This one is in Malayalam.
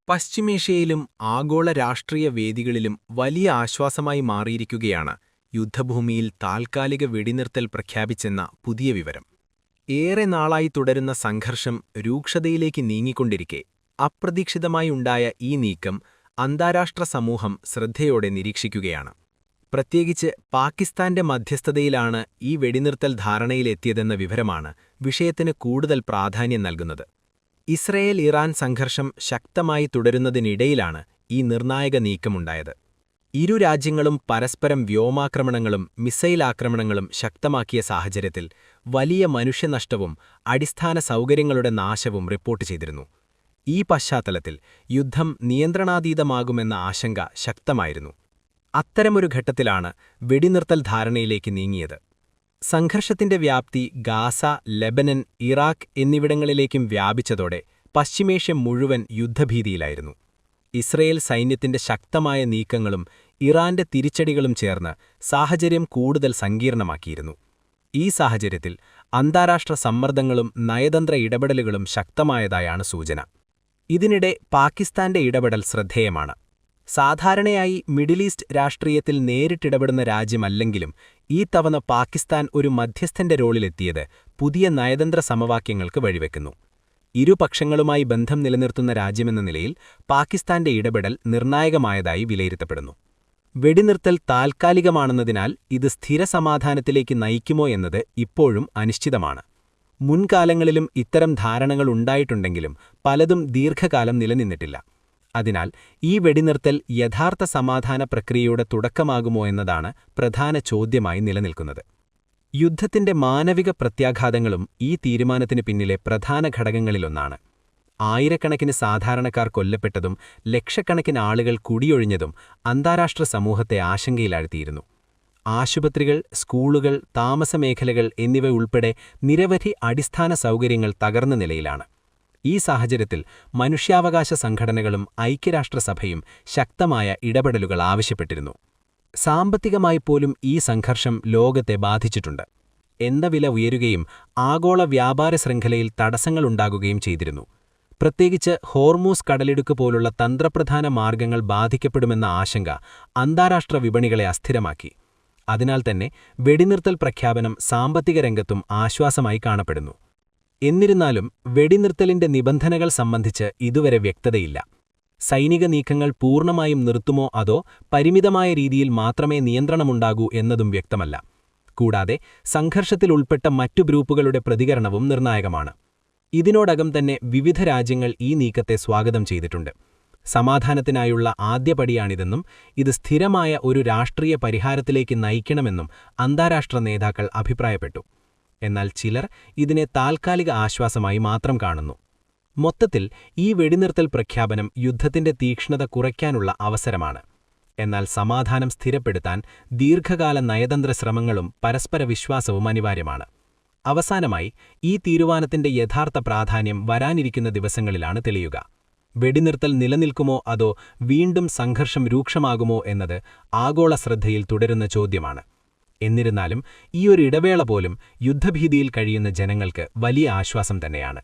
പശ്ചിമേഷ്യയിലും ആഗോള രാഷ്ട്രീയ വേദികളിലും വലിയ ആശ്വാസമായി മാറിയിരിക്കുകയാണ് യുദ്ധഭൂമിയിൽ താൽക്കാലിക വെടിനിർത്തൽ പ്രഖ്യാപിച്ചെന്ന പുതിയ വിവരം. ഏറെ നാളായി തുടരുന്ന സംഘർഷം രൂക്ഷതയിലേക്ക് നീങ്ങിക്കൊണ്ടിരിക്കെ അപ്രതീക്ഷിതമായുണ്ടായ ഈ നീക്കം അന്താരാഷ്ട്ര സമൂഹം ശ്രദ്ധയോടെ നിരീക്ഷിക്കുകയാണ്. പ്രത്യേകിച്ച് പാകിസ്ഥാന്റെ മധ്യസ്ഥതയിലാണ് ഈ വെടിനിർത്തൽ ധാരണയിലെത്തിയതെന്ന വിവരമാണ് വിഷയത്തിന് കൂടുതൽ പ്രാധാന്യം നൽകുന്നത്. ഇസ്രയേൽ-ഇറാൻ സംഘർഷം ശക്തമായി തുടരുന്നതിനിടയിലാണ് ഈ നിർണായക നീക്കമുണ്ടായത്. ഇരു രാജ്യങ്ങളും പരസ്പരം വ്യോമാക്രമണങ്ങളും മിസൈൽ ആക്രമണങ്ങളും ശക്തമാക്കിയ സാഹചര്യത്തിൽ വലിയ മനുഷ്യനഷ്ടവും അടിസ്ഥാന സൗകര്യങ്ങളുടെ നാശവും റിപ്പോർട്ട് ചെയ്തിരുന്നു. ഈ പശ്ചാത്തലത്തിൽ യുദ്ധം നിയന്ത്രണാതീതമാകുമെന്ന ആശങ്ക ശക്തമായിരുന്നു. അത്തരമൊരു ഘട്ടത്തിലാണ് വെടിനിർത്തൽ ധാരണയിലേക്ക് നീങ്ങിയത്. സംഘർഷത്തിന്റെ വ്യാപ്തി ഗാസ, ലെബനൻ, ഇറാഖ് എന്നിവിടങ്ങളിലേക്കും വ്യാപിച്ചതോടെ പശ്ചിമേഷ്യ മുഴുവൻ യുദ്ധഭീതിയിലായിരുന്നു. ഇസ്രയേൽ സൈന്യത്തിന്റെ ശക്തമായ നീക്കങ്ങളും ഇറാന്റെ തിരിച്ചടികളും ചേർന്ന് സാഹചര്യം കൂടുതൽ സങ്കീർണമാക്കിയിരുന്നു. ഈ സാഹചര്യത്തിൽ അന്താരാഷ്ട്ര സമ്മർദ്ദങ്ങളും നയതന്ത്ര ഇടപെടലുകളും ശക്തമായതായാണ് സൂചന. ഇതിനിടെ പാകിസ്ഥാന്റെ ഇടപെടൽ ശ്രദ്ധേയമാണ്. സാധാരണയായി മിഡിൽ ഈസ്റ്റ് രാഷ്ട്രീയത്തിൽ നേരിട്ടിടപെടുന്ന രാജ്യമല്ലെങ്കിലും ഈ തവണ പാകിസ്ഥാൻ ഒരു മധ്യസ്ഥന്റെ റോളിലെത്തിയത് പുതിയ നയതന്ത്ര സമവാക്യങ്ങൾക്ക് വഴിവെക്കുന്നു. ഇരുപക്ഷങ്ങളുമായി ബന്ധം നിലനിർത്തുന്ന രാജ്യമെന്ന നിലയിൽ പാകിസ്ഥാന്റെ ഇടപെടൽ നിർണായകമായതായി വിലയിരുത്തപ്പെടുന്നു. വെടിനിർത്തൽ താൽക്കാലികമാണെന്നതിനാൽ ഇത് സ്ഥിരസമാധാനത്തിലേക്ക് നയിക്കുമോ എന്നത് ഇപ്പോഴും അനിശ്ചിതമാണ്. മുൻകാലങ്ങളിലും ഇത്തരം ധാരണകൾ ഉണ്ടായിട്ടുണ്ടെങ്കിലും പലതും ദീർഘകാലം നിലനിന്നിട്ടില്ല. അതിനാൽ ഈ വെടിനിർത്തൽ യഥാർത്ഥ സമാധാന പ്രക്രിയയുടെ തുടക്കമാകുമോ എന്നതാണ് പ്രധാന ചോദ്യമായി നിലനിൽക്കുന്നത്. യുദ്ധത്തിന്റെ മാനവിക പ്രത്യാഘാതങ്ങളും ഈ തീരുമാനത്തിന് പിന്നിലെ പ്രധാന ഘടകങ്ങളിലൊന്നാണ്. ആയിരക്കണക്കിന് സാധാരണക്കാർ കൊല്ലപ്പെട്ടതും ലക്ഷക്കണക്കിന് ആളുകൾ കുടിയൊഴിഞ്ഞതും അന്താരാഷ്ട്ര സമൂഹത്തെ ആശങ്കയിലാഴ്ത്തിയിരുന്നു. ആശുപത്രികൾ, സ്കൂളുകൾ, താമസമേഖലകൾ എന്നിവ ഉൾപ്പെടെ നിരവധി അടിസ്ഥാന സൗകര്യങ്ങൾ തകർന്ന നിലയിലാണ്. ഈ സാഹചര്യത്തിൽ മനുഷ്യാവകാശ സംഘടനകളും ഐക്യരാഷ്ട്രസഭയും ശക്തമായ ഇടപെടലുകൾ ആവശ്യപ്പെട്ടിരുന്നു. സാമ്പത്തികമായി പോലും ഈ സംഘർഷം ലോകത്തെ ബാധിച്ചിട്ടുണ്ട്. എണ്ണവില ഉയരുകയും ആഗോള വ്യാപാര ശൃംഖലയിൽ തടസ്സങ്ങളുണ്ടാകുകയും ചെയ്തിരുന്നു. പ്രത്യേകിച്ച് ഹോർമൂസ് കടലിടുക്ക് പോലുള്ള തന്ത്രപ്രധാന മാർഗങ്ങൾ ബാധിക്കപ്പെടുമെന്ന ആശങ്ക അന്താരാഷ്ട്ര വിപണികളെ അസ്ഥിരമാക്കി. അതിനാൽ തന്നെ വെടിനിർത്തൽ പ്രഖ്യാപനം സാമ്പത്തിക രംഗത്തും ആശ്വാസമായി കാണപ്പെടുന്നു. എന്നിരുന്നാലും വെടിനിർത്തലിന്റെ നിബന്ധനകൾ സംബന്ധിച്ച് ഇതുവരെ വ്യക്തതയില്ല. സൈനിക നീക്കങ്ങൾ പൂർണ്ണമായും നിർത്തുമോ അതോ പരിമിതമായ രീതിയിൽ മാത്രമേ നിയന്ത്രണമുണ്ടാകൂ എന്നതും വ്യക്തമല്ല. കൂടാതെ സംഘർഷത്തിൽ ഉൾപ്പെട്ട മറ്റു ഗ്രൂപ്പുകളുടെ പ്രതികരണവും നിർണായകമാണ്. ഇതിനോടകം തന്നെ വിവിധ രാജ്യങ്ങൾ ഈ നീക്കത്തെ സ്വാഗതം ചെയ്തിട്ടുണ്ട്. സമാധാനത്തിനായുള്ള ആദ്യപടിയാണിതെന്നും ഇത് സ്ഥിരമായ ഒരു രാഷ്ട്രീയ പരിഹാരത്തിലേക്ക് നയിക്കണമെന്നും അന്താരാഷ്ട്ര നേതാക്കൾ അഭിപ്രായപ്പെട്ടു. എന്നാൽ ചിലർ ഇതിനെ താൽക്കാലിക ആശ്വാസമായി മാത്രം കാണുന്നു. മൊത്തത്തിൽ ഈ വെടിനിർത്തൽ പ്രഖ്യാപനം യുദ്ധത്തിന്റെ തീക്ഷ്ണത കുറയ്ക്കാനുള്ള അവസരമാണ്. എന്നാൽ സമാധാനം സ്ഥിരപ്പെടുത്താൻ ദീർഘകാല നയതന്ത്ര ശ്രമങ്ങളും പരസ്പര വിശ്വാസവും അനിവാര്യമാണ്. അവസാനമായി ഈ തീരുമാനത്തിന്റെ യഥാർത്ഥ പ്രാധാന്യം വരാനിരിക്കുന്ന ദിവസങ്ങളിലാണ് തെളിയുക. വെടിനിർത്തൽ നിലനിൽക്കുമോ അതോ വീണ്ടും സംഘർഷം രൂക്ഷമാകുമോ എന്നത് ആഗോള ശ്രദ്ധയിൽ തുടരുന്ന ചോദ്യമാണ്. എന്നിരുന്നാലും ഈയൊരു ഇടവേള പോലും യുദ്ധഭീതിയിൽ കഴിയുന്ന ജനങ്ങൾക്ക് വലിയ ആശ്വാസം തന്നെയാണ്.